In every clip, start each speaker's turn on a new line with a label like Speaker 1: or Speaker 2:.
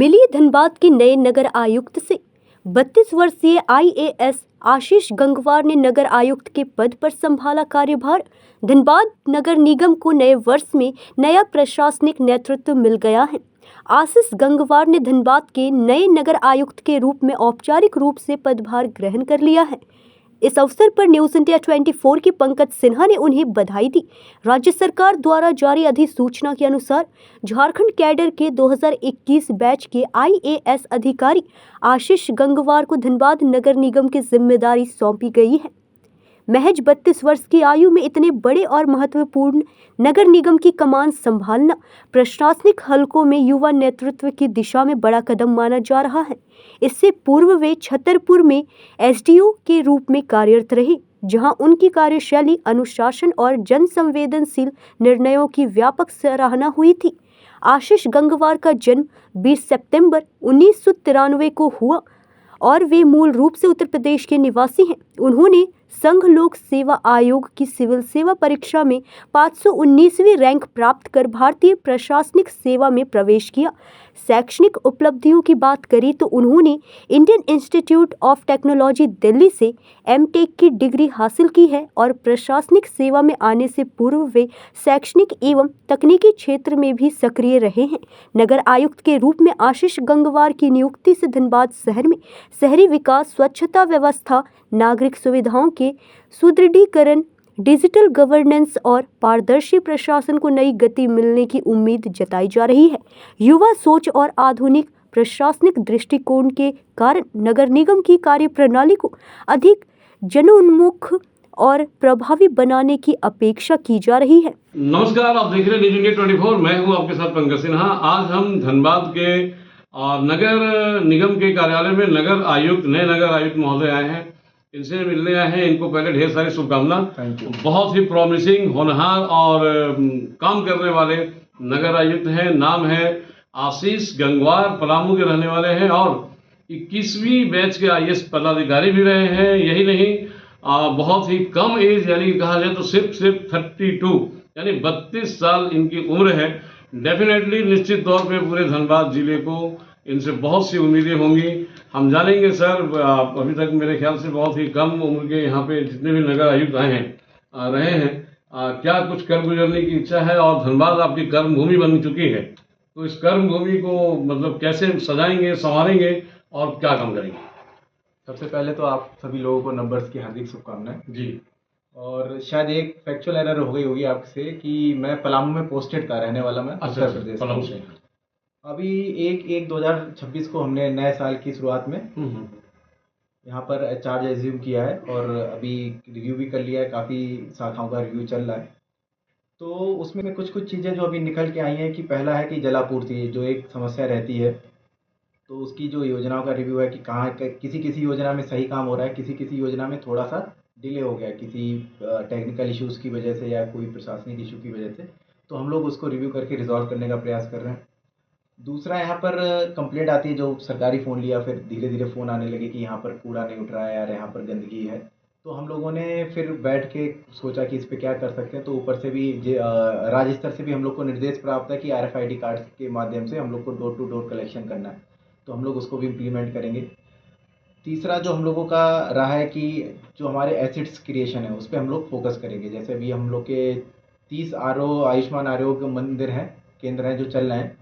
Speaker 1: मिली धनबाद के नए नगर आयुक्त से। 32 वर्षीय आईएएस आशीष गंगवार ने नगर आयुक्त के पद पर संभाला कार्यभार। धनबाद नगर निगम को नए वर्ष में नया प्रशासनिक नेतृत्व मिल गया है। आशीष गंगवार ने धनबाद के नए नगर आयुक्त के रूप में औपचारिक रूप से पदभार ग्रहण कर लिया है। इस अवसर पर न्यूज़ इंडिया 24 के पंकज सिन्हा ने उन्हें बधाई दी। राज्य सरकार द्वारा जारी अधिसूचना के अनुसार झारखंड कैडर के 2021 बैच के आईएएस अधिकारी आशीष गंगवार को धनबाद नगर निगम की जिम्मेदारी सौंपी गई है। महज 32 वर्ष की आयु में इतने बड़े और महत्वपूर्ण नगर निगम की कमान संभालना प्रशासनिक हलकों में युवा नेतृत्व की दिशा में बड़ा कदम माना जा रहा है। इससे पूर्व वे छतरपुर में एसडीओ के रूप में कार्यरत रहे, जहां उनकी कार्यशैली, अनुशासन और जन संवेदनशील निर्णयों की व्यापक सराहना हुई थी। आशीष गंगवार का जन्म 20 सितंबर 1993 को हुआ और वे मूल रूप से उत्तर प्रदेश के निवासी हैं। उन्होंने संघ लोक सेवा आयोग की सिविल सेवा परीक्षा में 519वीं रैंक प्राप्त कर भारतीय प्रशासनिक सेवा में प्रवेश किया। शैक्षणिक उपलब्धियों की बात करें तो उन्होंने Indian institute of technology Delhi से एमटेक की डिग्री हासिल की है और प्रशासनिक सेवा में आने से पूर्व वे शैक्षणिक एवं तकनीकी क्षेत्र में भी सक्रिय रहे हैं। नगर आयुक्त के रूप में आशीष गंगवार की नियुक्ति से धनबाद शहर में शहरी विकास, स्वच्छता व्यवस्था, नागरिक सुविधाओं के सुदृढ़ीकरण, डिजिटल गवर्नेंस और पारदर्शी प्रशासन को नई गति मिलने की उम्मीद जताई जा रही है। युवा सोच और आधुनिक प्रशासनिक दृष्टिकोण के कारण नगर निगम की कार्यप्रणाली को अधिक जनोन्मुख और प्रभावी बनाने की अपेक्षा की जा रही है।
Speaker 2: नमस्कार, आप देख रहे हैं न्यूज़ इंडिया 24। मैं हूं आपके साथ पंकज सिन्हा। आज हम धनबाद के नगर निगम के कार्यालय में नए नगर आयुक्त महोदय आए हैं। इनसे मिलने आए हैं। इनको पहले ढेर सारी शुभकामना। बहुत ही प्रॉमिसिंग, होनहार और काम करने वाले नगर आयुक्त हैं। नाम है आशीष गंगवार, पलामू के रहने वाले हैं और 21वीं बैच के आईएएस पदाधिकारी भी रहे हैं। यही नहीं, बहुत ही कम एज, यानी कहा जाए तो सिर्फ 32 यानी 32 साल इनकी उम्र है। डेफिनेटली निश्चित तौर पे पूरे धनबाद जिले को इनसे बहुत सी उम्मीदें होंगी। हम जानेंगे सर, अभी तक मेरे ख्याल से बहुत ही कम उम्र के यहाँ पे जितने भी नगर आयुक्त आए हैं रहे हैं, क्या कुछ कर गुजरने की इच्छा है और धनबाद आपकी कर्म भूमि बन चुकी है, तो इस कर्म भूमि को मतलब कैसे सजाएंगे, संवारेंगे और क्या काम करेंगे?
Speaker 3: सबसे पहले तो आप सभी लोगों को नंबर्स की हार्दिक शुभकामनाएं
Speaker 2: जी।
Speaker 3: और शायद एक फैक्चुअल एरर हो गई होगी आपसे कि मैं पलामू में पोस्टेड था, रहने वाला मैं उत्तर प्रदेश
Speaker 2: पलामू
Speaker 3: से। अभी 1/1/2026 को हमने नए साल की शुरुआत में यहाँ पर चार्ज एज्यूम किया है और अभी रिव्यू भी कर लिया है। काफ़ी शाखाओं का रिव्यू चल रहा है। तो उसमें कुछ चीज़ें जो अभी निकल के आई हैं कि पहला है कि जलापूर्ति जो एक समस्या रहती है, तो उसकी जो योजनाओं का रिव्यू है कि कहाँ किसी योजना में सही काम हो रहा है, किसी योजना में थोड़ा सा डिले हो गया किसी टेक्निकल इश्यूज़ की वजह से या कोई प्रशासनिक इशू की वजह से। तो हम लोग उसको रिव्यू करके रिजॉल्व करने का प्रयास कर रहे हैं। दूसरा, यहाँ पर कंप्लेंट आती है, जो सरकारी फ़ोन लिया फिर धीरे धीरे फ़ोन आने लगे कि यहाँ पर कूड़ा नहीं उठ रहा है यार, यहाँ पर गंदगी है। तो हम लोगों ने फिर बैठ के सोचा कि इस पे क्या कर सकते हैं। तो ऊपर से भी राज्य स्तर से भी हम लोग को निर्देश प्राप्त है कि RFID कार्ड के माध्यम से हम लोग को डोर टू डोर कलेक्शन करना है। तो हम लोग उसको भी इम्प्लीमेंट करेंगे। तीसरा जो हम लोगों का रहा है कि जो हमारे एसिड्स क्रिएशन है उस पर हम लोग फोकस करेंगे। जैसे अभी हम लोग के 30 आयुष्मान आरोग्य मंदिर हैं, केंद्र हैं जो चल रहे हैं,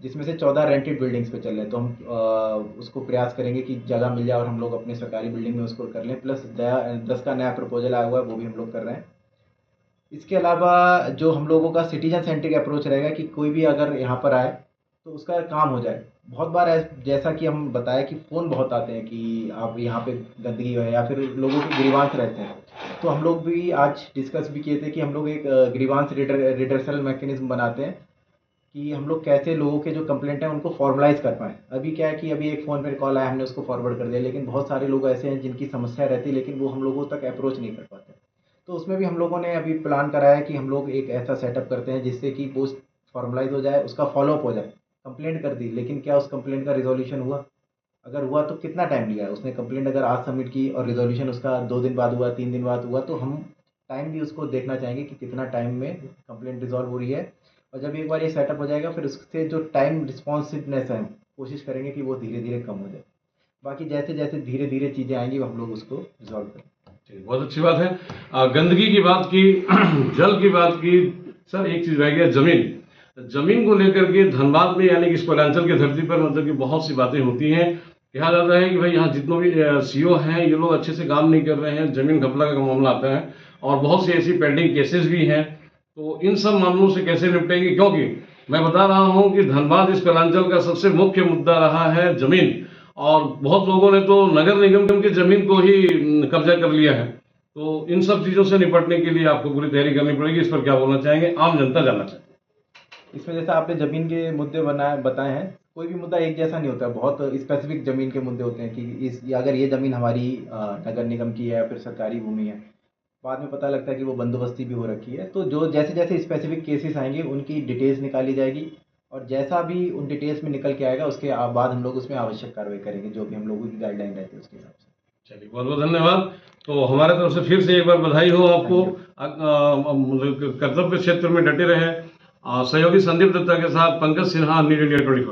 Speaker 3: जिसमें से 14 रेंटेड बिल्डिंग्स पे चल रहे हैं। तो हम उसको प्रयास करेंगे कि जगह मिल जाए और हम लोग अपने सरकारी बिल्डिंग में उसको कर लें। प्लस 10 का नया प्रपोजल आया हुआ है, वो भी हम लोग कर रहे हैं। इसके अलावा जो हम लोगों का सिटीजन सेंट्रिक अप्रोच रहेगा कि कोई भी अगर यहाँ पर आए तो उसका काम हो जाए। बहुत बार जैसा कि हम बताया कि फ़ोन बहुत आते हैं कि आप यहाँ पे गंदगी है या फिर लोगों के ग्रीवांस रहते हैं। तो हम लोग भी आज डिस्कस भी किए थे कि हम लोग एक ग्रीवांस रिडर्सल मैकेनिज्म बनाते हैं कि हम लोग कैसे लोगों के जो कंप्लेंट हैं उनको फॉर्मलाइज़ कर पाएँ। अभी क्या है कि अभी एक फ़ोन पर कॉल आया, हमने उसको फॉरवर्ड कर दिया, लेकिन बहुत सारे लोग ऐसे हैं जिनकी समस्या रहती है लेकिन वो हम लोगों तक अप्रोच नहीं कर पाते। तो उसमें भी हम लोगों ने अभी प्लान करा है कि हम लोग एक ऐसा सेटअप करते हैं जिससे कि पोस्ट फॉर्मलाइज हो जाए, उसका फॉलोअप हो जाए। कंप्लेंट कर दी, लेकिन क्या उस कंप्लेंट का रिजोल्यूशन हुआ? अगर हुआ तो कितना टाइम लिया है? उसने कंप्लेंट अगर आज सबमिट की और रिजोल्यूशन उसका 2 दिन बाद हुआ, 3 दिन बाद हुआ, तो हम टाइम भी उसको देखना चाहेंगे कि कितना टाइम में कंप्लेंट रिजॉल्व हो रही है। और जब एक बार ये सेटअप हो जाएगा फिर उससे जो टाइम रिस्पॉन्सिवनेस है कोशिश करेंगे कि वो धीरे धीरे कम हो जाए। बाकी जैसे जैसे धीरे धीरे चीज़ें आएंगी हम लोग उसको रिजॉल्व करेंगे।
Speaker 2: ठीक, बहुत अच्छी बात है। गंदगी की बात की, जल की बात की, सर एक चीज रह गया, जमीन को लेकर के धनबाद में यानी कि इस कोयलांचल की धरती पर मतलब कि बहुत सी बातें होती हैं। कहा जाता है कि भाई यहाँ जितने भी सीओ हैं ये लोग अच्छे से काम नहीं कर रहे हैं, जमीन घपला का मामला आता है और बहुत सी ऐसी पेंडिंग केसेस भी हैं। तो इन सब मामलों से कैसे निपटेंगे, क्योंकि मैं बता रहा हूँ कि धनबाद इस कोयलांचल का सबसे मुख्य मुद्दा रहा है जमीन, और बहुत लोगों ने तो नगर निगम की जमीन को ही कब्जा कर लिया है। तो इन सब चीजों से निपटने के लिए आपको पूरी तैयारी करनी पड़ेगी। इस पर क्या बोलना चाहेंगे, आम जनता जानना चाहती है।
Speaker 3: इसमें जैसा आपने ज़मीन के मुद्दे बताए हैं, कोई भी मुद्दा एक जैसा नहीं होता, बहुत स्पेसिफिक ज़मीन के मुद्दे होते हैं कि अगर ये ज़मीन हमारी नगर निगम की है या फिर सरकारी भूमि है, बाद में पता लगता है कि वो बंदोबस्ती भी हो रखी है। तो जो जैसे जैसे स्पेसिफिक केसेस आएंगे उनकी डिटेल्स निकाली जाएगी और जैसा भी उन डिटेल्स में निकल के आएगा उसके बाद हम लोग उसमें आवश्यक कार्रवाई करेंगे, जो भी हम लोगों की गाइडलाइन रहती है उसके हिसाब से।
Speaker 2: चलिए, बहुत बहुत धन्यवाद। तो हमारे तरफ से फिर से एक बार बधाई हो आपको। कर्तव्य क्षेत्र में डटे रहे। सहयोगी संदीप दत्ता के साथ पंकज सिन्हा, न्यूज़ इंडिया 24।